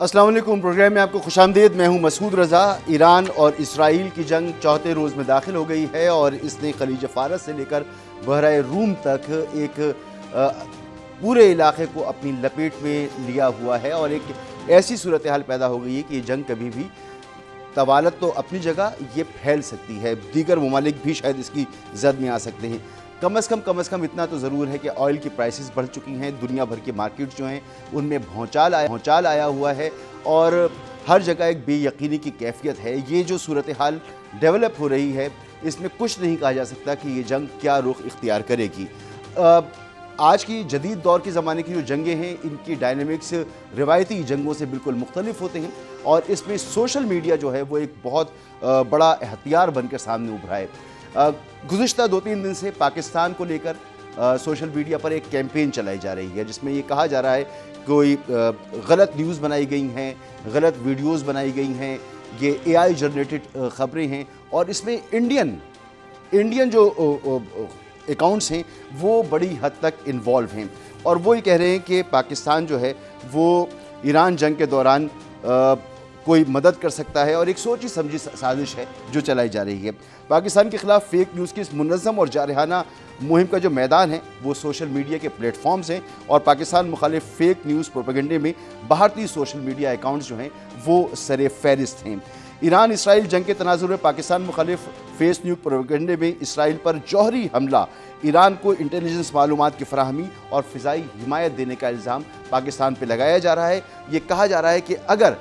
अस्सलाम वालेकुम। प्रोग्राम में आपको खुशामदीद। मैं हूं मसूद रज़ा। ईरान और इसराइल की जंग चौथे रोज़ में दाखिल हो गई है और इसने खलीज फ़ारस से लेकर बहराए रूम तक एक पूरे इलाके को अपनी लपेट में लिया हुआ है और एक ऐसी सूरत हाल पैदा हो गई है कि ये जंग कभी भी तवालत तो अपनी जगह ये फैल सकती है, दीगर ममालिक भी शायद इसकी जद में आ सकते हैं। कम अज़ कम इतना तो ज़रूर है कि ऑयल की प्राइसेस बढ़ चुकी हैं, दुनिया भर के मार्केट जो हैं उनमें भौचाल आया हुआ है और हर जगह एक बेयकीनी की कैफियत है। ये जो सूरत हाल डेवलप हो रही है इसमें कुछ नहीं कहा जा सकता कि ये जंग क्या रुख इख्तियार करेगी। आज की जदीद दौर के ज़माने की जो जंगें हैं इनकी डायनेमिक्स रिवायती जंगों से बिल्कुल मुख्तलिफ होते हैं और इसमें सोशल मीडिया जो है वो एक बहुत बड़ा हथियार बनकर सामने उभरा है। गुज़िश्ता 2-3 दिन से पाकिस्तान को लेकर सोशल मीडिया पर एक कैंपेन चलाई जा रही है जिसमें ये कहा जा रहा है कोई गलत न्यूज़ बनाई गई हैं, गलत वीडियोज़ बनाई गई हैं, ये AI जनरेटेड ख़बरें हैं और इसमें इंडियन जो अकाउंट्स हैं वो बड़ी हद तक इन्वॉल्व हैं और वो ये कह रहे हैं कि पाकिस्तान जो है वो ईरान जंग के दौरान कोई मदद कर सकता है और एक सोची समझी साजिश है जो चलाई जा रही है। पाकिस्तान के ख़िलाफ़ फ़ेक न्यूज़ की इस मुनज़्ज़म और जारहाना मुहिम का जो मैदान है वो सोशल मीडिया के प्लेटफॉर्म्स हैं और पाकिस्तान मुखालिफ फ़ेक न्यूज़ प्रोपेगेंडे में भारतीय सोशल मीडिया अकाउंट्स जो हैं वो सरे फहरिस्त हैं। ईरान इसराइल जंग के तनाजुर में पाकिस्तान मुखालिफ फेस न्यूज़ प्रोपेगेंडे में इसराइल पर जौहरी हमला, ईरान को इंटेलिजेंस मालूमात की फराहमी और फ़िज़ाई हिमायत देने का इल्ज़ाम पाकिस्तान पर लगाया जा रहा है। ये कहा जा रहा है कि अगर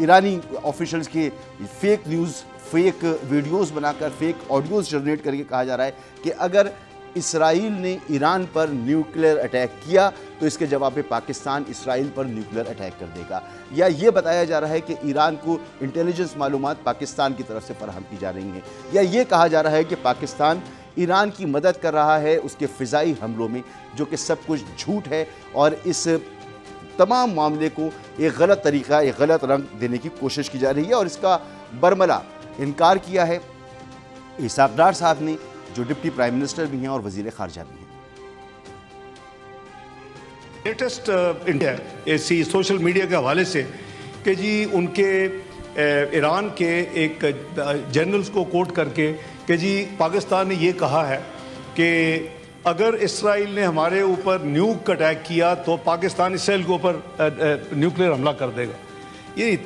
ईरानी ऑफिशल्स के फेक न्यूज़, फेक वीडियोस बनाकर, फेक ऑडियोज़ जनरेट करके कहा जा रहा है कि अगर इसराइल ने ईरान पर न्यूक्लियर अटैक किया तो इसके जवाब में पाकिस्तान इसराइल पर न्यूक्लियर अटैक कर देगा, या ये बताया जा रहा है कि ईरान को इंटेलिजेंस मालूमात पाकिस्तान की तरफ से फराहम की जा रही हैं, या ये कहा जा रहा है कि पाकिस्तान ईरान की मदद कर रहा है उसके फ़िज़ाई हमलों में, जो कि सब कुछ झूठ है और इस तमाम मामले को एक गलत तरीका, एक गलत रंग देने की कोशिश की जा रही है। और इसका बरमला इनकार किया है इसहाक डार साहब ने, जो डिप्टी प्राइम मिनिस्टर भी हैं और वज़ीर ख़ारजा भी हैं। लेटेस्ट इंडिया ऐसी सोशल मीडिया के हवाले से कि जी उनके ईरान के एक जनरल्स को कोट करके कि जी पाकिस्तान ने ये कहा है कि अगर इसराइल ने हमारे ऊपर न्यूक अटैक किया तो पाकिस्तान इसराइल के ऊपर न्यूक्लियर हमला कर देगा। ये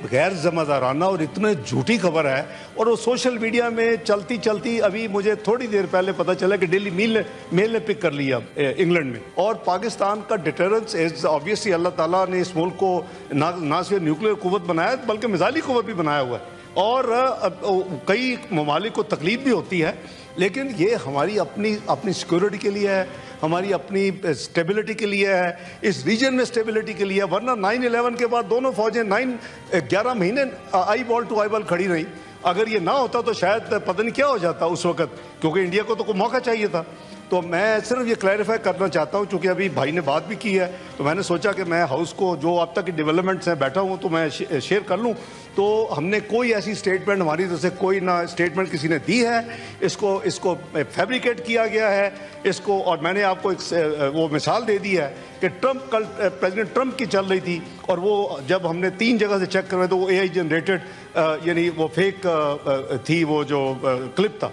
गैर ज़िम्मेदाराना और इतनी झूठी खबर है और वो सोशल मीडिया में चलती चलती अभी मुझे थोड़ी देर पहले पता चला कि डेली मेल ने पिक कर लिया इंग्लैंड में। और पाकिस्तान का डिटरेंस इज ऑब्वियसली, अल्लाह ताला ने इस मुल्क को ना सिर्फ न्यूक्लियर कुव्वत बनाया बल्कि मिसाइली कुव्वत भी बनाया हुआ है और कई ममालिक को तकलीफ भी होती है, लेकिन ये हमारी अपनी सिक्योरिटी के लिए है, हमारी अपनी स्टेबिलिटी के लिए है, इस रीजन में स्टेबिलिटी के लिए है। वरना 9/11 के बाद दोनों फौजें 11 महीने eyeball to eyeball खड़ी रही। अगर ये ना होता तो शायद पता नहीं क्या हो जाता उस वक्त, क्योंकि इंडिया को तो कोई मौका चाहिए था। तो मैं सिर्फ ये क्लैरिफाई करना चाहता हूँ, चूँकि अभी भाई ने बात भी की है तो मैंने सोचा कि मैं हाउस को जो अब तक की डेवलपमेंट्स हैं बैठा हूँ तो मैं शेयर कर लूँ। तो हमने कोई ऐसी स्टेटमेंट, हमारी तरफ से कोई ना स्टेटमेंट किसी ने दी है, इसको फैब्रिकेट किया गया है इसको। और मैंने आपको एक वो मिसाल दे दी है कि कल प्रेसिडेंट ट्रंप की चल रही थी और वो जब हमने 3 जगह से चेक करवाए तो वो AI जनरेटेड यानी वो फेक थी वो जो क्लिप था।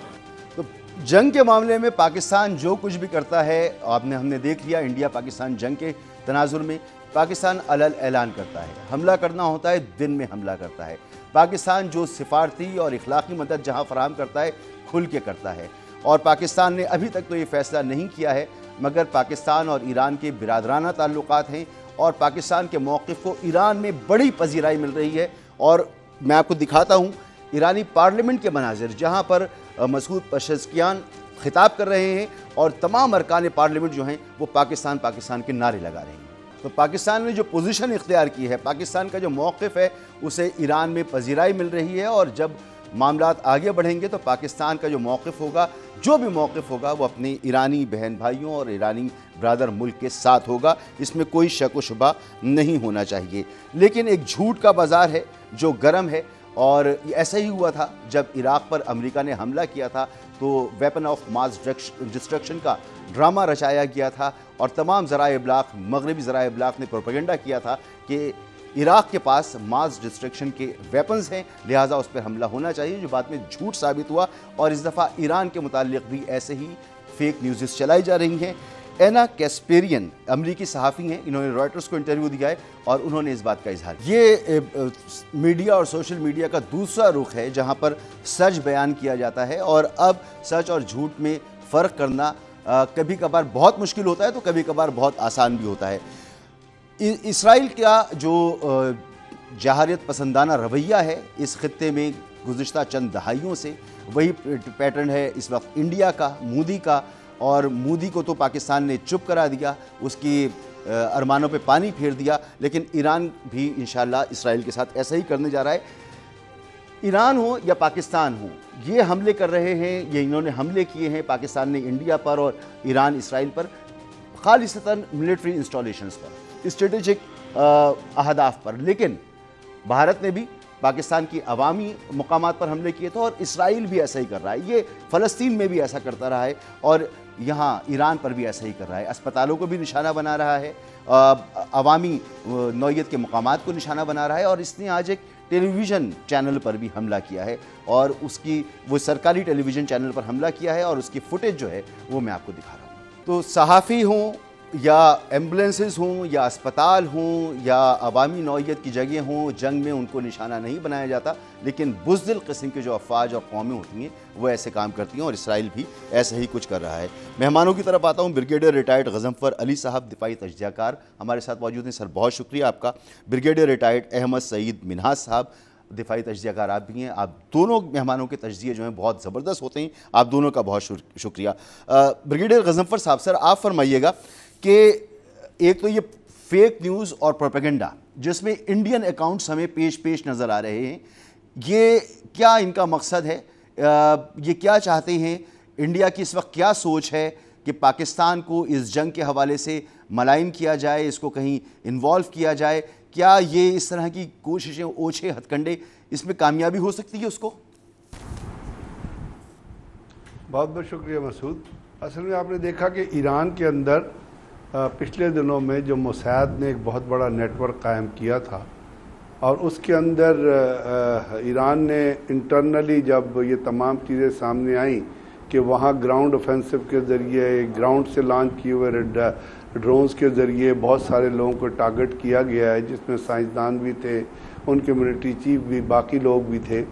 तो जंग के मामले में पाकिस्तान जो कुछ भी करता है हमने देख लिया। इंडिया पाकिस्तान जंग के तनाजुर में पाकिस्तान अलल ऐलान करता है, हमला करना होता है दिन में हमला करता है। पाकिस्तान जो सिफारती और इखलाकी मदद जहां फराहम करता है खुल के करता है और पाकिस्तान ने अभी तक तो ये फैसला नहीं किया है, मगर पाकिस्तान और ईरान के बिरादराना ताल्लुकात हैं और पाकिस्तान के मौक़िफ़ को ईरान में बड़ी पजीराई मिल रही है। और मैं आपको दिखाता हूँ ईरानी पार्लियामेंट के मनाजिर, जहाँ पर मसूद पेज़ेश्कियान खिताब कर रहे हैं और तमाम अरकान पार्लियामेंट जो हैं वो पाकिस्तान के नारे लगा रहे हैं। तो पाकिस्तान ने जो पोजीशन इख्तियार की है, पाकिस्तान का जो मौक़िफ़ है उसे ईरान में पजीराई मिल रही है और जब मामलात आगे बढ़ेंगे तो पाकिस्तान का जो मौक़िफ़ होगा, जो भी मौक़िफ़ होगा वो अपने ईरानी बहन भाइयों और ईरानी ब्रादर मुल्क के साथ होगा, इसमें कोई शक व शुबा नहीं होना चाहिए। लेकिन एक झूठ का बाज़ार है जो गर्म है और ऐसा ही हुआ था जब इराक़ पर अमेरिका ने हमला किया था तो वेपन ऑफ मास डिस्ट्रक्शन का ड्रामा रचाया गया था और तमाम ज़राए इब्लाग, मगरबी ज़राए इब्लाग ने प्रोपेगेंडा किया था कि इराक़ के पास मास डिस्ट्रक्शन के वेपन्स हैं, लिहाजा उस पर हमला होना चाहिए, जो बाद में झूठ साबित हुआ। और इस दफ़ा ईरान के मुताल्लिक़ भी ऐसे ही फेक न्यूज़ चलाई जा रही हैं। एना कैस्पेरियन अमरीकी सहाफ़ी हैं, इन्होंने रॉयटर्स को इंटरव्यू दिया है और उन्होंने इस बात का इजहार किया। ये मीडिया और सोशल मीडिया का दूसरा रुख है जहां पर सच बयान किया जाता है और अब सच और झूठ में फ़र्क करना कभी कभार बहुत मुश्किल होता है तो कभी कभार बहुत आसान भी होता है। इसराइल का जो जहारियत पसंदाना रवैया है इस खित्ते में गुज़िश्ता चंद दहाइयों से, वही पैटर्न है इस वक्त इंडिया का, मोदी का। और मोदी को तो पाकिस्तान ने चुप करा दिया, उसकी अरमानों पे पानी फेर दिया, लेकिन ईरान भी इंशाल्लाह इसराइल के साथ ऐसा ही करने जा रहा है। ईरान हो या पाकिस्तान हो, ये हमले कर रहे हैं, ये इन्होंने हमले किए हैं पाकिस्तान ने इंडिया पर और ईरान इसराइल पर, खालिसतन मिलिट्री इंस्टॉलेशंस पर, स्ट्रेटेजिक अहदाफ पर। लेकिन भारत ने भी पाकिस्तान की अवामी मुकामात पर हमले किए थे और इसराइल भी ऐसा ही कर रहा है। ये फ़लस्तीन में भी ऐसा करता रहा है और यहाँ ईरान पर भी ऐसा ही कर रहा है। अस्पतालों को भी निशाना बना रहा है, अवामी नौइयत के मुकामात को निशाना बना रहा है और इसने आज एक टेलीविज़न चैनल पर भी हमला किया है और उसकी वो सरकारी टेलीविज़न चैनल पर हमला किया है और उसकी फुटेज जो है वो मैं आपको दिखा रहा हूँ। तो सहाफ़ी हों या एम्बुलेंसेस हों या अस्पताल हों या अवामी नौइयत की जगह हों, जंग में उनको निशाना नहीं बनाया जाता, लेकिन बुज़दिल किस्म के जो अफवाज और कौमें होती हैं वो ऐसे काम करती हैं और इसराइल भी ऐसा ही कुछ कर रहा है। मेहमानों की तरफ आता हूँ। ब्रिगेडियर रिटायर्ड गज़नफ़र अली साहब, दिफ़ाई तजज़ियाकार, हमारे साथ मौजूद हैं। सर बहुत शुक्रिया आपका। ब्रिगेडियर रिटायर्ड अहमद सईद मिन्हाज साहब, दिफ़ाई तजज़ियाकार आप भी हैं। आप दोनों मेहमानों के तजज़िये जो हैं बहुत ज़बरदस्त होते हैं, आप दोनों का बहुत शुक्रिया। ब्रिगेडियर गज़नफ़र साहब, सर आप फरमाइएगा कि एक तो ये फेक न्यूज़ और प्रोपेगेंडा जिसमें इंडियन अकाउंट्स हमें पेश नज़र आ रहे हैं, ये क्या इनका मकसद है? ये क्या चाहते हैं? इंडिया की इस वक्त क्या सोच है कि पाकिस्तान को इस जंग के हवाले से मलाइन किया जाए, इसको कहीं इन्वॉल्व किया जाए? क्या ये इस तरह की कोशिशें, ओछे हथकंडे, इसमें कामयाबी हो सकती है उसको? बहुत बहुत शुक्रिया मसूद। असल में आपने देखा कि ईरान के अंदर पिछले दिनों में जो मोसाद ने एक बहुत बड़ा नेटवर्क कायम किया था और उसके अंदर ईरान ने इंटरनली जब ये तमाम चीज़ें सामने आई कि वहाँ ग्राउंड ऑफेंसिव के ज़रिए, ग्राउंड से लॉन्च किए हुए ड्रोन्स के ज़रिए बहुत सारे लोगों को टारगेट किया गया है, जिसमें साइंसदान भी थे, उनके मिलिट्री चीफ भी, बाकी लोग भी थे।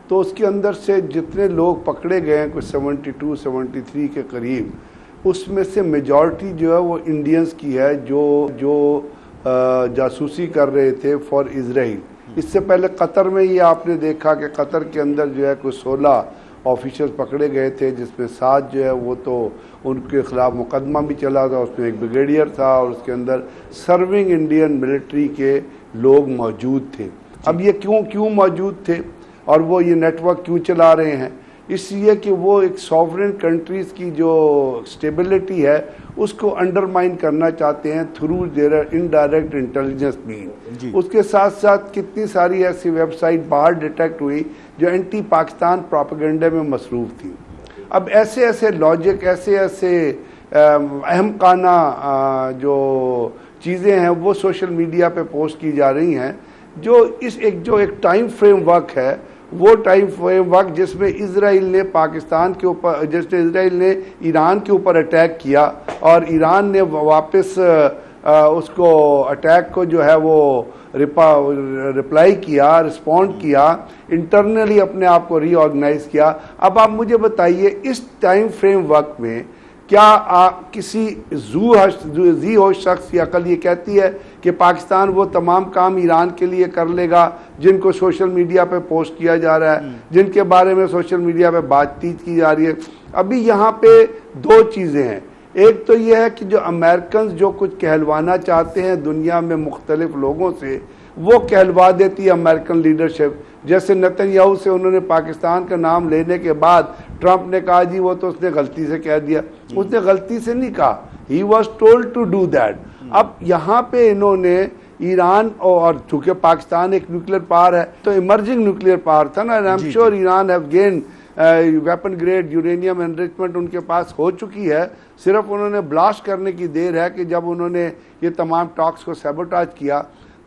तो उसके अंदर से जितने लोग पकड़े गए हैं, कुछ 72-73 के करीब, उसमें से मेजॉरिटी जो है वो इंडियंस की है जो जासूसी कर रहे थे फॉर इजराइल। इससे पहले कतर में ये आपने देखा कि कतर के अंदर जो है कुछ 16 ऑफिसर्स पकड़े गए थे, जिसमें 7 जो है वो तो उनके ख़िलाफ़ मुकदमा भी चला था, उसमें एक ब्रिगेडियर था और उसके अंदर सर्विंग इंडियन मिलिट्री के लोग मौजूद थे। अब ये क्यों मौजूद थे और वो ये नेटवर्क क्यों चला रहे हैं? इसलिए कि वो एक सॉवरेन कंट्रीज़ की जो स्टेबिलिटी है उसको अंडरमाइन करना चाहते हैं through their indirect intelligence mean. उसके साथ साथ कितनी सारी ऐसी वेबसाइट बाहर डिटेक्ट हुई जो एंटी पाकिस्तान प्रोपेगेंडा में मसरूफ़ थी। अब ऐसे लॉजिक, ऐसे अहमकाना जो चीज़ें हैं वो सोशल मीडिया पे पोस्ट की जा रही हैं, जो एक टाइम फ्रेम वर्क है, वो टाइम फ्रेम वर्क जिसमें इजराइल ने पाकिस्तान के ऊपर, जिसने इजराइल ने ईरान के ऊपर अटैक किया और ईरान ने वापस उसको अटैक को जो है वो रिप्लाई किया, रिस्पॉन्ड किया, इंटरनली अपने आप को रीऑर्गेनाइज किया। अब आप मुझे बताइए इस टाइम फ्रेम वर्क में क्या किसी जी होश शख्स की अकल ये कहती है कि पाकिस्तान वो तमाम काम ईरान के लिए कर लेगा जिनको सोशल मीडिया पे पोस्ट किया जा रहा है, जिनके बारे में सोशल मीडिया पे बातचीत की जा रही है? अभी यहाँ पे 2 चीज़ें हैं। एक तो ये है कि जो अमेरिकन जो कुछ कहलवाना चाहते हैं दुनिया में मुख्तलिफ लोगों से, वो कहलवा देती है अमेरिकन लीडरशिप। जैसे नेतन्याहू से उन्होंने पाकिस्तान का नाम लेने के बाद ट्रंप ने कहा जी वो तो उसने गलती से कह दिया। उसने गलती से नहीं कहा, he was told to do that. अब यहाँ पे इन्होंने ईरान, और चूंकि पाकिस्तान एक न्यूक्लियर पावर है तो इमर्जिंग न्यूक्लियर पावर था ना, I am sure Iran have gain weapon grade uranium enrichment उनके पास हो चुकी है, सिर्फ उन्होंने ब्लास्ट करने की देर है कि जब उन्होंने ये तमाम टॉक्स को सैबोटाज किया।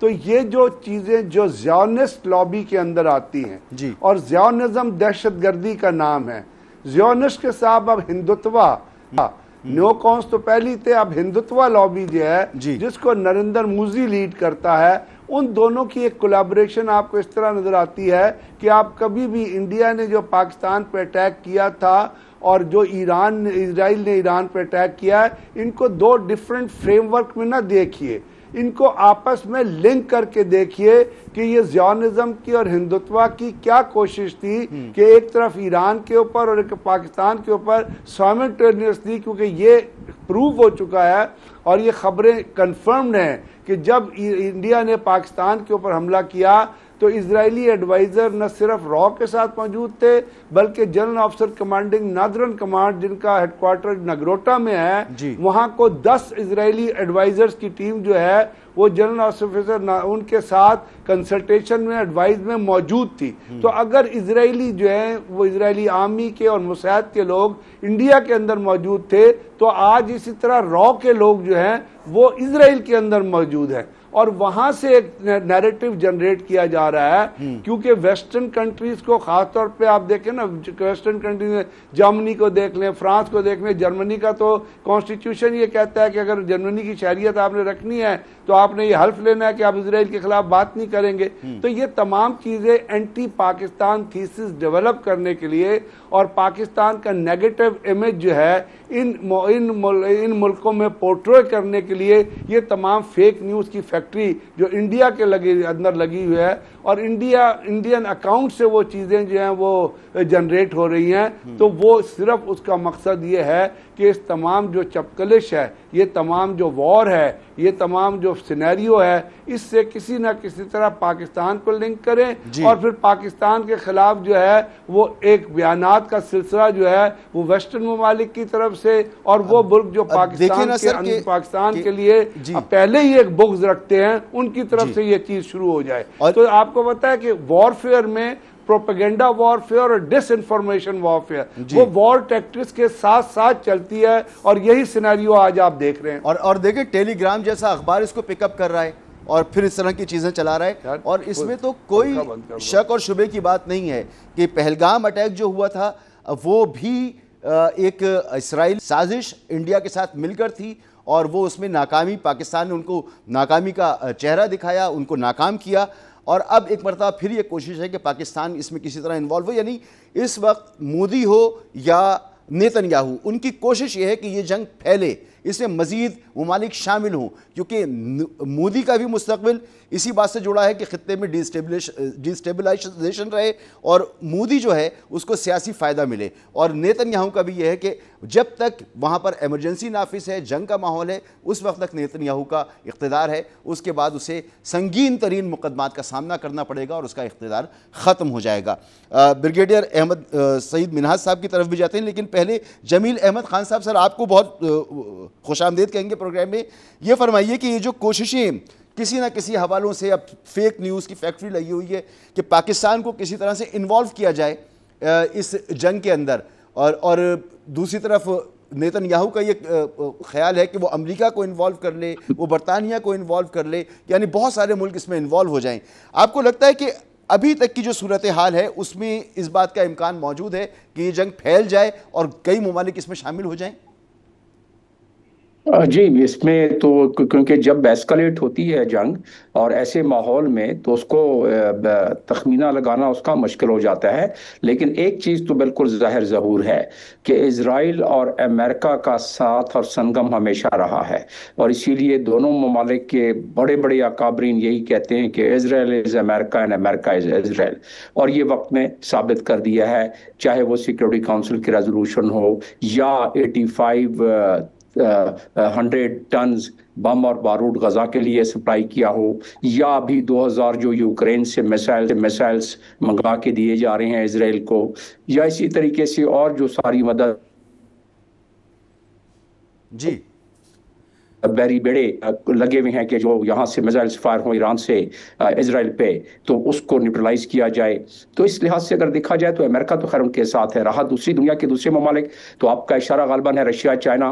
तो ये जो चीज़ें जो ज़ियोनिस्ट लॉबी के अंदर आती हैं जी। और ज़ियोनिज़्म दहशतगर्दी का नाम है, ज़ियोनिस्ट के साथ अब हिंदुत्वा, न्योकॉन्स तो पहली थे, अब हिंदुत्वा लॉबी जो है जिसको नरेंद्र मोदी लीड करता है, उन दोनों की एक कोलैबोरेशन आपको इस तरह नजर आती है कि आप कभी भी इंडिया ने जो पाकिस्तान पे अटैक किया था और जो इजराइल ने ईरान पे अटैक किया है, इनको दो डिफरेंट फ्रेमवर्क में ना देखिए, इनको आपस में लिंक करके देखिए कि ये ज़ियोनिज़्म की और हिंदुत्वा की क्या कोशिश थी कि एक तरफ ईरान के ऊपर और एक पाकिस्तान के ऊपर साइमल्टेनियसली, क्योंकि ये प्रूव हो चुका है और ये खबरें कंफर्म्ड हैं कि जब इंडिया ने पाकिस्तान के ऊपर हमला किया तो इजरायली एडवाइज़र न सिर्फ रॉ के साथ मौजूद थे बल्कि general officer commanding northern command, जिनका हेडक्वार्टर नगरोटा में है, वहां को 10 इजरायली एडवाइजर्स की टीम जो है वो जनरल ऑफिसर उनके साथ कंसल्टेशन में एडवाइस में मौजूद थी। तो अगर इजरायली जो है वो इजरायली आर्मी के और मुसैद के लोग इंडिया के अंदर मौजूद थे, तो आज इसी तरह रॉ के लोग जो हैं वो इजराइल के अंदर मौजूद हैं और वहां से एक नैरेटिव जनरेट किया जा रहा है। क्योंकि वेस्टर्न कंट्रीज को खासतौर पे आप देखें ना, वेस्टर्न कंट्रीज में जर्मनी को देख लें, फ्रांस को देख लें, जर्मनी का तो कॉन्स्टिट्यूशन ये कहता है कि अगर जर्मनी की शहरियत आपने रखनी है तो आपने ये हल्फ लेना है कि आप इजराइल के खिलाफ बात नहीं करेंगे। तो ये तमाम चीजें एंटी पाकिस्तान थीसिस डेवलप करने के लिए और पाकिस्तान का नेगेटिव इमेज जो है इन मुल्कों में पोर्ट्रे करने के लिए ये तमाम फेक न्यूज़ की फैक्ट्री जो इंडिया के अंदर लगी हुई है और इंडियन अकाउंट से वो चीज़ें जो हैं वो जनरेट हो रही हैं। तो वो सिर्फ उसका मकसद ये है कि इस तमाम जो चपकलिश है, ये तमाम जो वॉर है, ये तमाम जो सिनेरियो है, इससे किसी ना किसी तरह पाकिस्तान को लिंक करें और फिर पाकिस्तान के खिलाफ जो है वो एक बयानात का सिलसिला जो है वो वेस्टर्न ममालिक की तरफ से और वो मुल्क जो पाकिस्तान के लिए पहले ही एक बुग़्ज़ रखते हैं उनकी तरफ से ये चीज़ शुरू हो जाए। तो आपको पता है कि वॉरफेयर में प्रोपेगेंडा वॉरफेयर और डिसइंफॉर्मेशन वॉरफेयर वो वॉर टैक्टिक्स के साथ साथ चलती है और यही सिनेरियो आज आप देख रहे हैं। और देखिए टेलीग्राम जैसा अखबार इसको पिकअप कर रहा है और फिर इस तरह की चीजें चला रहा है और इसमें तो कोई शक और शुबे की बात नहीं है कि पहलगाम अटैक जो हुआ था वो भी एक इसराइल साजिश इंडिया के साथ मिलकर थी और वो उसमें नाकामी, पाकिस्तान ने उनको नाकामी का चेहरा दिखाया, उनको नाकाम किया और अब एक मरतबा फिर ये कोशिश है कि पाकिस्तान इसमें किसी तरह इन्वॉल्व हो। यानी इस वक्त मोदी हो या नेतन्याहू, उनकी कोशिश ये है कि ये जंग फैले, इसमें मज़ीद ममालिक शामिल हों, क्योंकि मोदी का भी मुस्तकबिल इसी बात से जुड़ा है कि खित्ते में डिस्टेबलाइजेशन रहे और मोदी जो है उसको सियासी फ़ायदा मिले। और नेतन्याहू का भी यह है कि जब तक वहाँ पर एमरजेंसी नाफिस है, जंग का माहौल है, उस वक्त तक नेतन्याहू का इक़्तिदार है, उसके बाद उसे संगीन तरीन मुकदमात का सामना करना पड़ेगा और उसका इक़्तिदार ख़त्म हो जाएगा। ब्रिगेडियर अहमद सईद मिन्हाज साहब की तरफ भी जाते हैं, लेकिन पहले जमील अहमद खान साहब, सर आपको बहुत खुशामदीद कहेंगे प्रोग्राम में। ये फरमाइए कि ये जो कोशिशें किसी ना किसी हवालों से अब फेक न्यूज़ की फैक्ट्री लगी हुई है कि पाकिस्तान को किसी तरह से इन्वॉल्व किया जाए इस जंग के अंदर, और दूसरी तरफ नेतन्याहू का ये ख्याल है कि वो अमेरिका को इन्वॉल्व कर ले, वो बरतानिया को इन्वॉल्व कर ले, यानी बहुत सारे मुल्क इसमें इन्वॉल्व हो जाएं। आपको लगता है कि अभी तक की जो सूरत हाल है उसमें इस बात का इम्कान मौजूद है कि ये जंग फैल जाए और कई ममालिक इसमें शामिल हो जाएं? जी, इसमें तो क्योंकि जब एस्केलेट होती है जंग और ऐसे माहौल में तो उसको तखमीना लगाना उसका मुश्किल हो जाता है। लेकिन एक चीज़ तो बिल्कुल ज़ाहिर ज़हूर है कि इज़राइल और अमेरिका का साथ और संगम हमेशा रहा है और इसीलिए दोनों ममालिक के बड़े बड़े अकाबरीन यही कहते हैं कि Israel is America and America is Israel, और ये वक्त में साबित कर दिया है, चाहे वो सिक्योरिटी काउंसिल की रेजोल्यूशन हो या 100 टन्स बम और बारूद गजा के लिए सप्लाई किया हो, या अभी 2000 जो यूक्रेन से मिसाइल्स मंगा के दिए जा रहे हैं इजराइल को, या इसी तरीके से और जो सारी मदद। जी बैरी बेड़े लगे हुए हैं कि जो यहाँ से मिसाइल फायर हो ईरान से इजराइल पे, तो उसको न्यूट्रलाइज किया जाए। तो इस लिहाज से अगर देखा जाए तो अमेरिका तो खैर उनके साथ है, रहा दूसरी दुनिया के दूसरे ममालिक तो आपका इशारा गालबन है रशिया, चाइना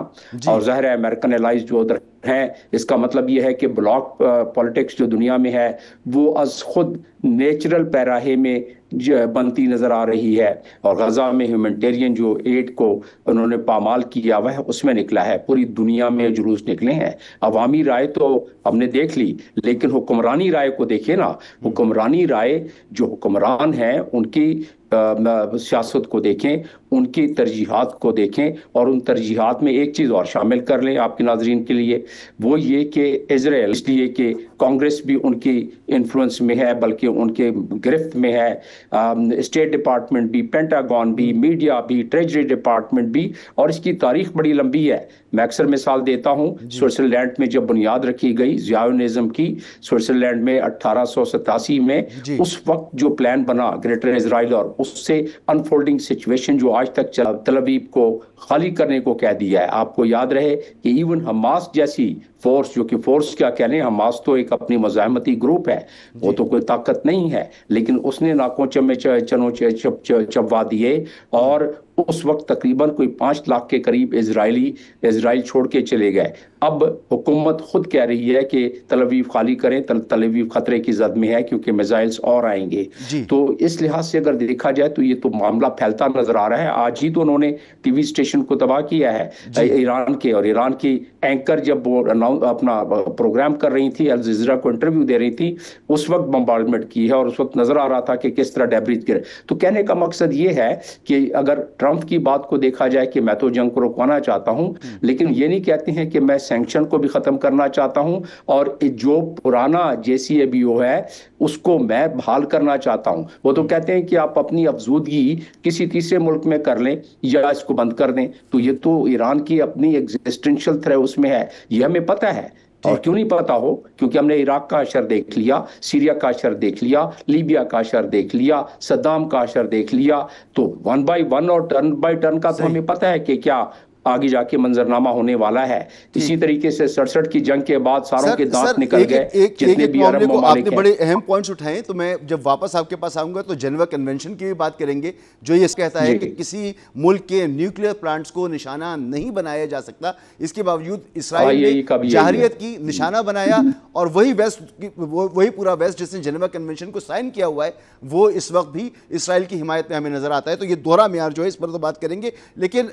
और ज़ाहिर है अमेरिकन एलाइज जो उधर हैं। इसका मतलब ये है कि ब्लॉक पॉलिटिक्स जो दुनिया में है वो अज खुद नेचुरल पैराहे में बनती नजर आ रही है, और गजा में ह्यूमैनिटेरियन जो एड को उन्होंने पामाल किया हुआ है उसमें निकला है। पूरी दुनिया में जुलूस निकले हैं। अवामी राय तो हमने देख ली, लेकिन हुक्मरानी राय को देखिए ना। हुक्मरानी राय जो हुक्मरान हैं उनकी सियासत को देखें, उनकी तरजीहात को देखें, और उन तरजीहात में एक चीज़ और शामिल कर लें आपके नाजरीन के लिए, वो ये कि इजराइल, इसलिए कि कांग्रेस भी उनकी इन्फ्लुएंस में है, बल्कि उनके गिरफ्त में है, स्टेट डिपार्टमेंट भी, पेंटागन भी, मीडिया भी, ट्रेजरी डिपार्टमेंट भी, और इसकी तारीख बड़ी लंबी है। मैं अक्सर मिसाल देता हूँ, स्विट्जरलैंड में जब बुनियाद रखी गई जियोनिज्म की, स्विट्जरलैंड में 1887 में उस वक्त जो प्लान बना ग्रेटर इजराइल, और उससे अनफोल्डिंग सिचुएशन जो आज तक तल अवीव को खाली करने को कह दिया है। आपको याद रहे कि इवन हमास जैसी फोर्स, जो कि फोर्स क्या कह लें, हमास तो एक अपनी मज़ाहमती ग्रुप है, वो तो कोई ताकत नहीं है, लेकिन उसने नाकों में चनो चबवा दिए, और उस वक्त तकरीबन कोई 5 लाख के करीब इजराइल छोड़ के चले गए। अब हुकूमत खुद कह रही है कि तल अवीव खाली करें, तल अवीव खतरे की जद में है क्योंकि मिसाइल्स और आएंगे। तो इस लिहाज से अगर देखा जाए तो ये तो मामला फैलता नजर आ रहा है। आज ही तो उन्होंने टीवी स्टेशन को तबाह किया है ईरान के, और ईरान की एंकर जब वो अपना प्रोग्राम कर रही थी, अल जज़ीरा को इंटरव्यू दे रही थी, उस वक्त बम्बार्डमेंट की है, और उस वक्त नजर आ रहा था कि किस तरह डेब्रिज गिरे। तो कहने का मकसद ये है कि अगर ट्रंप की बात को देखा जाए कि मैं तो जंग को रुकवाना चाहता हूं, लेकिन ये नहीं कहते हैं कि मैं सैंक्शन को भी खत्म करना चाहता हूं, और जो पुराना JCPOA है उसको मैं बहाल करना चाहता हूं। वो तो कहते हैं कि आप अपनी अफजूदगी किसी तीसरे मुल्क में कर लें या इसको बंद कर दें। तो ये तो ईरान की अपनी एग्जिस्टेंशियल थ्रेट उसमें है, ये हमें पता है। और क्यों नहीं पता हो, क्योंकि हमने इराक का असर देख लिया, सीरिया का असर देख लिया, लीबिया का असर देख लिया, सद्दाम का असर देख लिया। तो 1 by 1 और टर्न बाय टर्न का तो हमें पता है कि क्या आगे जाके मंजरनामा होने वाला है। इसी तरीके से 67 की जंग के बाद सारों के दांत निकल गए जितने भी अरब ममालिक हैं। बड़े अहम पॉइंट्स उठाए, तो मैं जब वापस आपके पास आऊंगा तो जेनेवा कन्वेंशन की भी बात करेंगे, जो ये कहता है कि किसी मुल्क के न्यूक्लियर प्लांट्स को निशाना नहीं बनाया जा सकता। इसके बावजूद इसराइल ने जाहरियत की, निशाना बनाया, और वही पूरा वेस्ट जिसने जेनेवा कन्वेंशन को साइन किया हुआ है, वो इस वक्त भी इसराइल की हिमायत में हमें नजर आता है। तो ये दोहरा म्यार जो है, इस पर तो बात करेंगे। लेकिन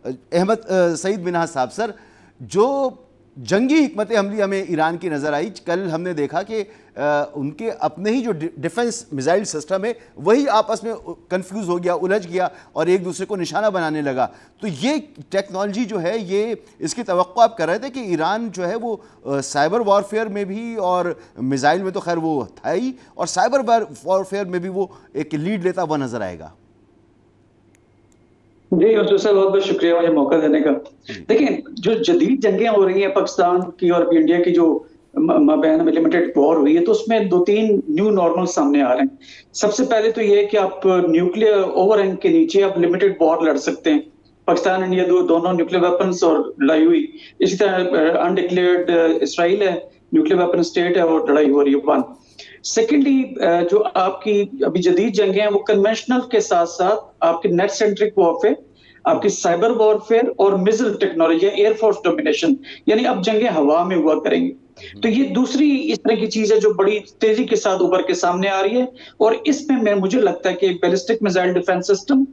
अहमद सईद मिन्हाज साहब, सर, जो जंगी हिकमत अमली हमें ईरान की नज़र आई, कल हमने देखा कि उनके अपने ही जो डिफेंस मिसाइल सिस्टम है वही आपस में कंफ्यूज हो गया, उलझ गया, और एक दूसरे को निशाना बनाने लगा। तो ये टेक्नोलॉजी जो है, ये इसकी तवक्को आप कर रहे थे कि ईरान जो है वो साइबर वॉरफेयर में भी, और मिसाइल में तो खैर वो था ही, और साइबर वॉरफेयर में भी वो एक लीड लेता हुआ नजर आएगा? जी हजूर साहब, बहुत बहुत शुक्रिया मुझे मौका देने का। देखिए, जो जदीद जंगें हो रही हैं पाकिस्तान की और इंडिया की, जो माबैन लिमिटेड वॉर हुई है, तो उसमें 2-3 न्यू नॉर्मल सामने आ रहे हैं। सबसे पहले तो ये है कि आप न्यूक्लियर ओवरहैंग के नीचे आप लिमिटेड वॉर लड़ सकते हैं। पाकिस्तान इंडिया दोनों न्यूक्लियर वेपन्स और लड़ाई हुई। इसी तरह अनडिक्लेयर्ड इसराइल है, न्यूक्लियर वेपन स्टेट है, और लड़ाई हो रही है। 1 सेकेंडली, जो आपकी अभी जदीद जंगें हैं वो कन्वेंशनल के साथ साथ आपकी नेट सेंट्रिक वॉरफेयर, आपकी साइबर वॉरफेयर और मिसाइल टेक्नोलॉजी, एयरफोर्स डोमिनेशन, यानी अब जंगें हवा में हुआ करेंगी। तो ये दूसरी इस तरह की चीज है जो बड़ी तेजी के साथ उभर के सामने आ रही है, और इसमें मुझे लगता है कि बैलिस्टिक मिसाइल डिफेंस सिस्टम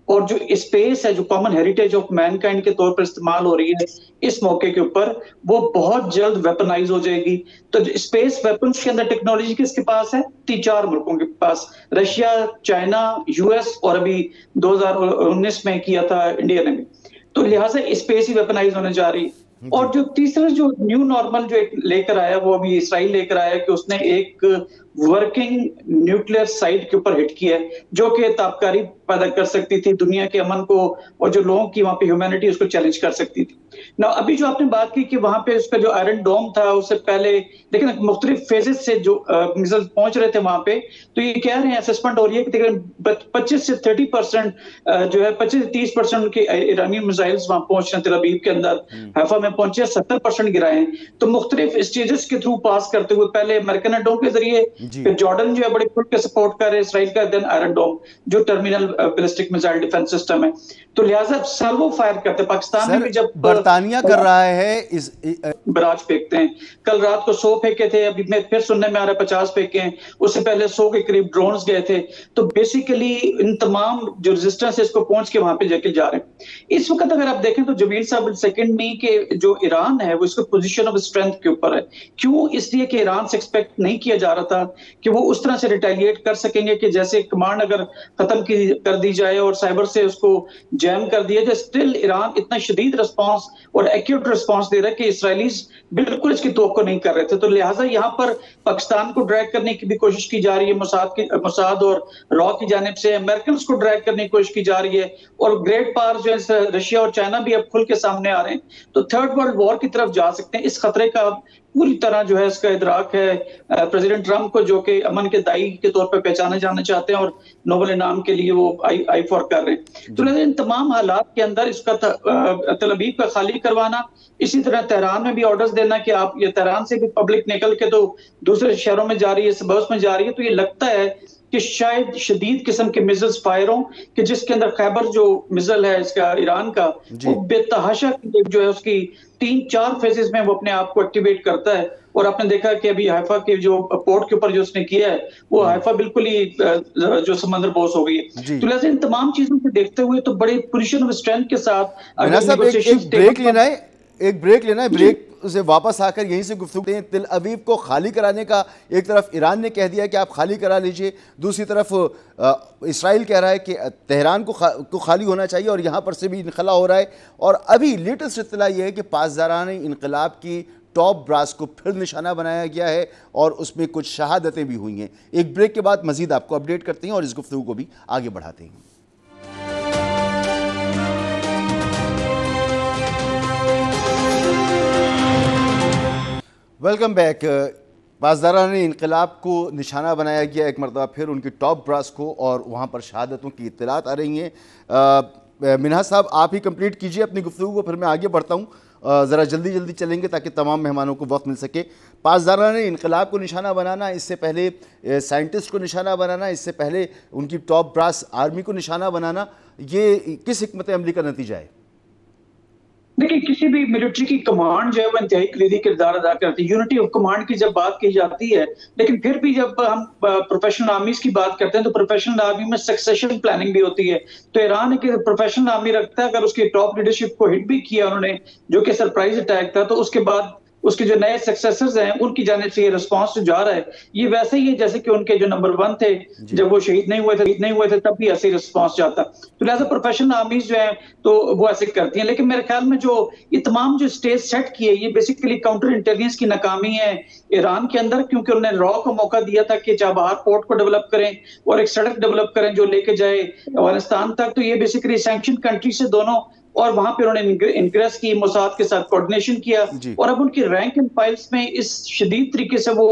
और जो स्पेस है, जो कॉमन हेरिटेज ऑफ मैनकाइंड के तौर पर इस्तेमाल हो रही है इस मौके के ऊपर, वो बहुत जल्द वेपनाइज हो जाएगी। तो स्पेस वेपन्स के अंदर टेक्नोलॉजी किसके पास है? 3-4 मुल्कों के पास, रशिया, चाइना, US, और अभी 2019 में किया था इंडिया ने भी। तो लिहाजा स्पेस ही वेपनाइज होने जा रही है। और जो तीसरा जो न्यू नॉर्मल जो एक लेकर आया, वो अभी इसराइल लेकर आया कि उसने एक वर्किंग न्यूक्लियर साइट के ऊपर हिट किया है, जो कि ताबकारी पैदा कर सकती थी दुनिया के अमन को, और जो लोगों की वहां पे ह्यूमैनिटी उसको चैलेंज कर सकती थी। ना अभी जो आपने बात की कि वहां पे उसका जो आयरन डोम था उससे पहले, लेकिन मुख्तलिफ फेजेस से जो मिसाइल पहुंच रहे थे वहां पे, तो ये कह रहे हैं, असेसमेंट हो रही है कि तकरीबन 25 से 30% जो है 25 से 30% के ईरानी मिसाइल्स वहां पहुंच रहे हैं तेल अवीव के अंदर, हैफा में पहुंचे, 70% गिराए हैं। तो मुख्तलिफ स्टेजेस के थ्रू पास करते हुए पहले अमेरिकन डोम के जरिए, फिर जॉर्डन जो है बड़े खुल के सपोर्ट कर रहे हैं इसराइल का, देन आयरन डोम जो terminal ballistic missile defence system है। तो लिहाजा सर्वो फायर करते, पाकिस्तान में भी जब बरतानिया कर रहा है इस बराज फेंकते हैं। कल रात को 100 फेंके थे, अभी मैं फिर सुनने में आ रहा है 50 फेंके हैं, उससे पहले 100 के करीब ड्रोन्स गए थे। तो बेसिकली इन तमाम जो रेजिस्टेंस है इसको पहुंच के वहां पे जाके जा रहे हैं। इस वक्त अगर आप देखें तो जमील साहब सेकंड में कि जो ईरान है वो इसको पोजीशन ऑफ स्ट्रेंथ के ऊपर है। क्यों? इसलिए कि ईरान से एक्सपेक्ट नहीं किया जा रहा था कि वो उस तरह से रिटेलिएट कर सकेंगे कि जैसे कमांड अगर खत्म कर दी जाए और साइबर से उसको जैम कर दिया जाए, स्टिल ईरान इतना शदीद रिस्पॉन्स और एक्यूट रिस्पॉन्स दे रहा है कि इसराइलीज बिल्कुल इसकी तवक्को नहीं कर रहे थे। तो लिहाजा यहाँ पर पाकिस्तान को ड्रैग करने की भी कोशिश की जा रही है, मोसाद और रॉ की जानिब से, अमेरिकन को ड्रैग करने की कोशिश की जा रही है, और ग्रेट पावर जो है रशिया और चाइना भी अब खुल के सामने आ रहे हैं। तो थर्ड वर्ल्ड वॉर की तरफ जा सकते हैं। इस खतरे का पूरी तरह जो है इसका इदराक है प्रेसिडेंट ट्रंप को, जो कि अमन के दाई के तौर पर पहचाने जाना चाहते हैं और नोबेल इनाम के लिए वो आई फॉर कर रहे हैं। तो इन तमाम हालात के अंदर इसका तेल अवीव का खाली करवाना, इसी तरह तेहरान में भी ऑर्डर्स देना कि आप ये तेहरान से भी पब्लिक निकल के तो दूसरे शहरों में जा रही है, सबर्ब्स में जा रही है, तो ये लगता है कि शायद शदीद किस्म के मिसाइल्स फायर हों कि जिसके अंदर खैबर जो मिसाइल है इसका ईरान का, वो बेतहाशा जो है उसकी 3-4 फेजेस में वो अपने आप को एक्टिवेट करता है। और आपने देखा कि अभी हाइफा के जो पोर्ट के ऊपर जो उसने किया है वो हाइफा बिल्कुल ही जो समंदर बोस हो गई है। तो लिहाजा इन तमाम चीजों को देखते हुए तो बड़े पोजीशन ऑफ स्ट्रेंथ के साथ एक ब्रेक लेना है, ब्रेक से वापस आकर यहीं से गुफ्तगू हैं। तिल अवीव को खाली कराने का एक तरफ ईरान ने कह दिया कि आप खाली करा लीजिए, दूसरी तरफ इसराइल कह रहा है कि तेहरान को खाली होना चाहिए और यहाँ पर से भी इनखला हो रहा है। और अभी लेटेस्ट इत्तला यह है कि पासदारान इनकलाब की टॉप ब्रास को फिर निशाना बनाया गया है और उसमें कुछ शहादतें भी हुई हैं। एक ब्रेक के बाद मजीद आपको अपडेट करते हैं और इस गुफ्तगू को भी आगे बढ़ाते हैं। Welcome back. पासदारान इनकलाब को निशाना बनाया गया एक मरतबा फिर उनकी टॉप ब्रास को, और वहाँ पर शहादतों की इत्तलात आ रही हैं। मिन्हाज साहब आप ही कंप्लीट कीजिए अपनी गुफ्तगू को, फिर मैं आगे बढ़ता हूँ। ज़रा जल्दी चलेंगे ताकि तमाम मेहमानों को वक्त मिल सके। पासदारान इनकलाब को निशाना बनाना, इससे पहले साइंटिस्ट को निशाना बनाना, इससे पहले उनकी टॉप ब्रास आर्मी को निशाना बनाना, ये किस हिकमत अमली का नतीजा है? देखिए, किसी भी मिलिट्री की कमांड जो है वो इंतहाई कलीदी किरदार अदा करती है। यूनिटी ऑफ कमांड की जब बात की जाती है, लेकिन फिर भी जब हम प्रोफेशनल आर्मीज की बात करते हैं तो प्रोफेशनल आर्मी में सक्सेशन प्लानिंग भी होती है। तो ईरान एक प्रोफेशनल आर्मी रखता है, अगर उसकी टॉप लीडरशिप को हिट भी किया उन्होंने, जो कि सरप्राइज अटैक था, तो उसके बाद उसके जो नए सक्सेसर्स हैं उनकी जानिब से ये रिस्पांस जो जा रहा है ये वैसे ही है जैसे कि उनके जो नंबर 1 थे जब वो शहीद नहीं हुए थे तब भी ऐसे रिस्पांस जाता। तो लिहाजा प्रोफेशनल आर्मीज जो है तो वो ऐसे करती हैं। लेकिन मेरे ख्याल में जो ये तमाम जो स्टेज सेट की है ये बेसिकली काउंटर इंटेलिजेंस की नाकामी है ईरान के अंदर, क्योंकि उन्होंने रॉ को मौका दिया था कि चाबहार पोर्ट को डेवलप करें और एक सड़क डेवलप करें जो लेके जाए अफगानिस्तान तक। तो ये बेसिकली सैंक्शन कंट्री से दोनों, और वहां पे उन्होंने इंक्रेस की, मोसाद के साथ कोऑर्डिनेशन किया, और अब उनकी रैंक एंड फाइल्स में इस शदीद तरीके से वो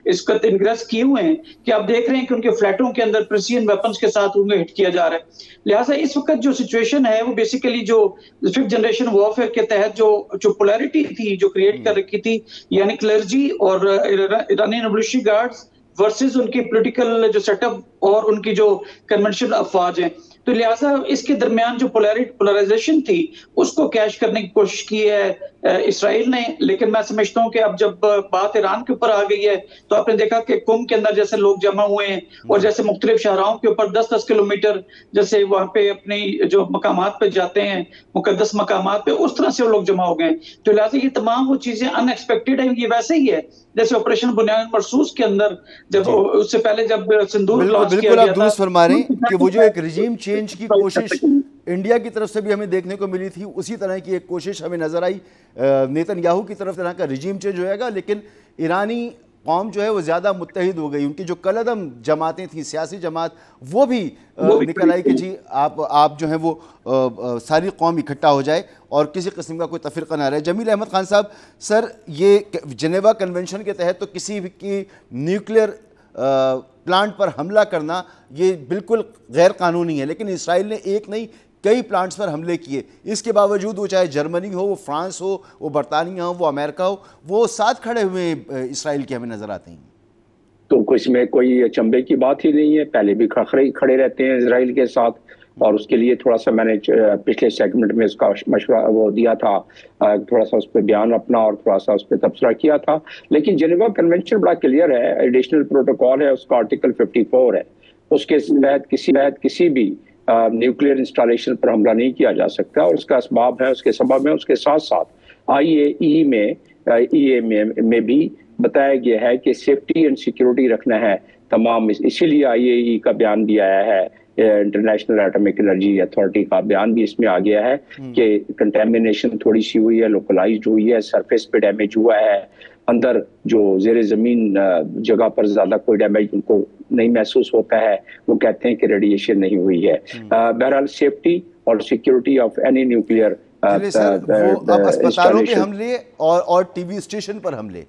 इसका इंक्रेस किए हुए हैं कि आप देख रहे हैं कि उनके फ्लैटों के अंदर प्रिसीजन वेपन्स के साथ उन्हें हिट किया जा रहा है। लिहाजा इस वक्त जो सिचुएशन है वो बेसिकली जो 5th जनरेशन वॉरफेयर के तहत जो पोलैरिटी थी जो क्रिएट कर रखी थी, यानी क्लर्जी और ईरानी रेवोल्यूशनरी गार्ड्स वर्सेस उनकी पॉलिटिकल जो सेटअप और उनकी जो कन्वेंशनल अफवाज हैं, तो लिहाजा इसके दरमियान जो पोलराइजेशन थी उसको कैश करने की कोशिश की है इसराइल ने। लेकिन मैं समझता हूं कि अब जब बात ईरान के ऊपर आ गई है तो आपने देखा कि कुम के अंदर जैसे लोग जमा हुए हैं और जैसे मुख्तलिफ शहरों के ऊपर 10-10 किलोमीटर जैसे वहां पे अपनी जो मकामात पे जाते हैं, मुकद्दस मकामात पे, उस तरह से वो लोग जमा हो गए। तो लिहाजा ये तमाम वो चीजें अनएक्सपेक्टेड है। ये वैसे ही है जैसे ऑपरेशन बुनियाद मरसूस के अंदर जब उससे पहले जब सिंदूर लॉन्च किया गया था, आप दुरुस्त फरमा रहे हैं कि वो जो एक रिजीम चेंज की कोशिश इंडिया की तरफ से भी हमें देखने को मिली थी, उसी तरह की एक कोशिश हमें नजर आई नेतन्याहू की तरफ तरह का रिजीम चेंज होएगा, लेकिन ईरानी कौम जो है वो ज़्यादा मुत्तहिद हो गई, उनकी जो कलअदम जमातें थी, सियासी जमात, वो भी निकल आई कि जी आप जो है वो सारी कौम इकट्ठा हो जाए और किसी किस्म का कोई तफरीक़ा ना रहे। जमील अहमद खान साहब, सर ये जेनेवा कन्वेंशन के तहत तो किसी भी की न्यूक्लियर प्लांट पर हमला करना ये बिल्कुल गैर कानूनी है, लेकिन इसराइल ने एक नहीं कई प्लांट्स पर हमले किए। इसके बावजूद वो चाहे जर्मनी हो, वो फ्रांस हो, वो बरतानिया हो, वो अमेरिका हो, वो साथ खड़े हुए इसराइल के हमें नजर आते हैं। तो इसमें कोई अचंभे की बात ही नहीं है, पहले भी खड़े रहते हैं इसराइल के साथ, और उसके लिए थोड़ा सा मैंने पिछले सेगमेंट में उसका मशवरा वो दिया था, थोड़ा सा उस पर बयान अपना और थोड़ा सा उस पर तबसरा किया था। लेकिन जेनेवा कन्वेंशन बड़ा क्लियर है, एडिशनल प्रोटोकॉल है, उसका आर्टिकल 54 है, उसके तहत किसी भी न्यूक्लियर इंस्टॉलेशन पर हमला नहीं किया जा सकता, और उसका असबाब है, उसके सबब है। उसके साथ साथ IAEA में भी बताया गया है कि सेफ्टी एंड सिक्योरिटी रखना है तमाम, इसीलिए IAEA का बयान भी आया है, इंटरनेशनल एटॉमिक एनर्जी अथॉरिटी का बयान भी इसमें आ गया है कि कंटेमिनेशन थोड़ी सी हुई है, लोकलाइज्ड हुई है, सरफेस पे डैमेज हुआ है, अंदर जो जेर जमीन जगह पर ज्यादा कोई डैमेज उनको नहीं महसूस होता है, वो कहते हैं कि रेडिएशन नहीं हुई है। बहरहाल सेफ्टी और सिक्योरिटी ऑफ एनी न्यूक्लियर अस्पतालों पे हमले और टीवी स्टेशन पर हमले,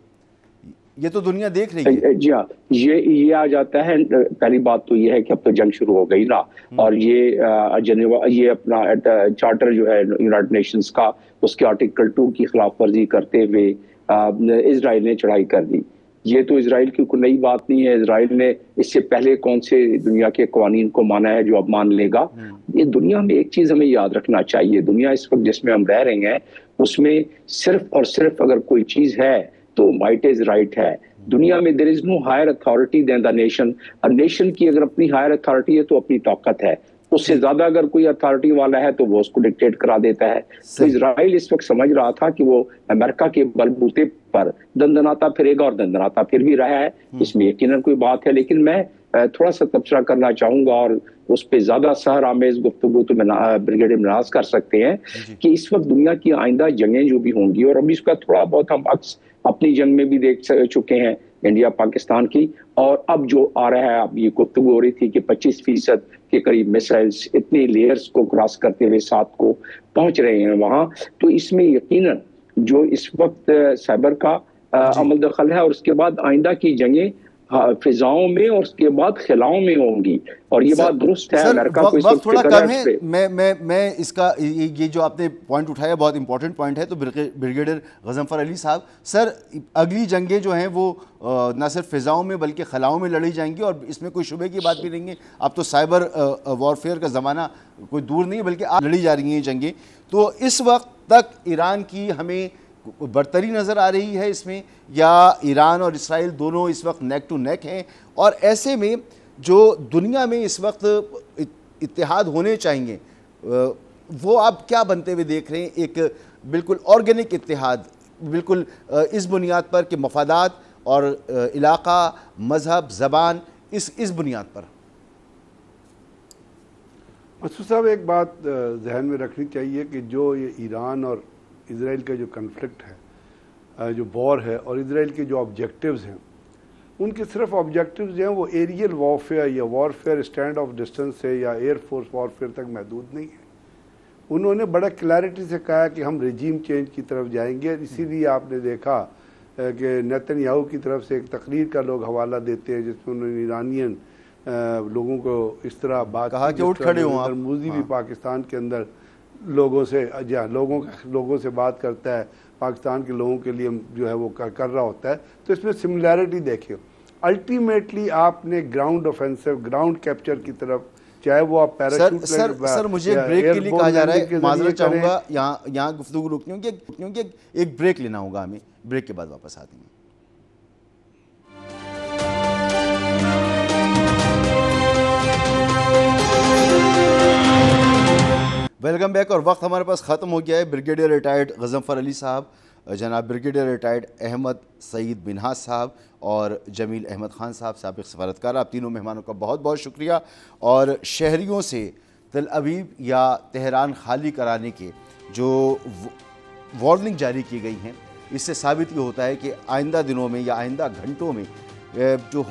ये तो दुनिया देख रही है। जी हाँ, ये आ जाता है। पहली बात तो ये है कि अब तो जंग शुरू हो गई ना, और ये जेनेवा, ये अपना चार्टर जो है यूनाइटेड नेशंस का, उसके आर्टिकल 2 की खिलाफ वर्जी करते हुए इजराइल ने चढ़ाई कर दी। ये तो इजराइल की कोई नई बात नहीं है, इजराइल ने इससे पहले कौन से दुनिया के कवानीन को माना है जो अब मान लेगा। ये दुनिया में एक चीज हमें याद रखना चाहिए, दुनिया इस वक्त जिसमें हम रह रहे हैं उसमें सिर्फ और सिर्फ अगर कोई चीज है तो माइट इज राइट है। दुनिया में there is no higher authority than the nation. Nation की अगर अपनी हायर अथॉरिटी है तो अपनी ताकत है, उससे ज्यादा अगर कोई अथॉरिटी वाला है तो वो उसको डिक्टेट करा देता है। तो इजराइल इस वक्त समझ रहा था कि वो अमेरिका के बलबूते पर दंदनाता फिरेगा, और दंदनाता फिर भी रहा है, इसमें यकीनन कोई बात है। लेकिन मैं थोड़ा सा तबसरा करना चाहूंगा, और उस पर ज्यादा सहर आमेज गुफ्तगू तो ब्रिगेडियर मिनाज कर सकते हैं कि इस वक्त दुनिया की आइंदा जंगें जो भी होंगी, और अभी इसका थोड़ा बहुत हम अक्स अपनी जंग में भी देख चुके हैं, इंडिया पाकिस्तान की, और अब जो आ रहा है, अब ये गुफ्तगू हो रही थी कि 25% के करीब मिसाइल्स इतने लेयर्स को क्रॉस करते हुए 7 को पहुंच रहे हैं वहां। तो इसमें यकीनन जो इस वक्त साइबर का अमल दखल है, और उसके बाद आइंदा की जंगें फिजाओं में और उसके बाद खिलाओं में होंगी, और ये बात दुरुस्त है। अमेरिका को वक्त थोड़ा कम है, मैं इसका ये जो आपने पॉइंट उठाया बहुत इंपॉर्टेंट पॉइंट है। तो ब्रिगेडियर गजनफर अली साहब, सर अगली जंगें जो हैं वो न सिर्फ फिजाओं में बल्कि खलाओं में लड़ी जाएंगी, और इसमें कोई शुबे की बात भी नहीं है। अब तो साइबर वॉरफेयर का ज़माना कोई दूर नहीं है, बल्कि आज लड़ी जा रही हैं जंगें। तो इस वक्त तक ईरान की हमें बरतरी नज़र आ रही है इसमें, या ईरान और इसराइल दोनों इस वक्त नेक टू नेक हैं? और ऐसे में जो दुनिया में इस वक्त इत्तेहाद होने चाहिए, वो आप क्या बनते हुए देख रहे हैं? एक बिल्कुल ऑर्गेनिक इत्तेहाद, बिल्कुल इस बुनियाद पर कि मफादात और इलाका, मजहब, ज़बान, इस बुनियाद पर। मसूद साहब, एक बात जहन में रखनी चाहिए कि जो ये ईरान और इसराइल का जो कन्फ्लिक्ट है, जो वॉर है, और इसराइल के जो ऑब्जेक्टिव्स हैं, उनके सिर्फ ऑब्जेक्टिव्स जो हैं वो एरियल वॉरफेयर या वॉरफेयर स्टैंड ऑफ डिस्टेंस से या एयरफोर्स वॉरफेयर तक महदूद नहीं है। उन्होंने बड़ा क्लैरिटी से कहा कि हम रिजीम चेंज की तरफ जाएंगे। इसीलिए आपने देखा कि नेतन्याहू की तरफ से एक तकरीर का लोग हवाला देते हैं जिसमें उन्होंने ईरानियन लोगों को इस तरह बात कहा कि उठ खड़े हों। मोदी भी पाकिस्तान के अंदर लोगों से लोगों से बात करता है, पाकिस्तान के लोगों के लिए जो है वो कर रहा होता है। तो इसमें सिमिलैरिटी देखिए। अल्टीमेटली आपने ग्राउंड ऑफेंसिव, ग्राउंड कैप्चर की तरफ, चाहे वो आप पैराशूट सर मुझे एक ब्रेक के लिए कहा जा रहा है, माजरत चाहूंगा, यहाँ गुफ्तगू रुकनी होगी क्योंकि एक ब्रेक लेना होगा हमें। ब्रेक के बाद वापस आते हैं। Welcome back. और वक्त हमारे पास ख़त्म हो गया है। ब्रिगेडियर रिटायर्ड गजनफर अली साहब, जनाब ब्रिगेडियर रिटायर्ड अहमद सईद मिन्हाज साहब और जमील अहमद ख़ान साहब, साबिक़ सफारतकार, आप तीनों मेहमानों का बहुत बहुत शुक्रिया। और शहरियों से तल अवीव या तेहरान खाली कराने के जो वार्निंग जारी की गई हैं, इससे साबित ये होता है कि आइंदा दिनों में या आइंदा घंटों में जो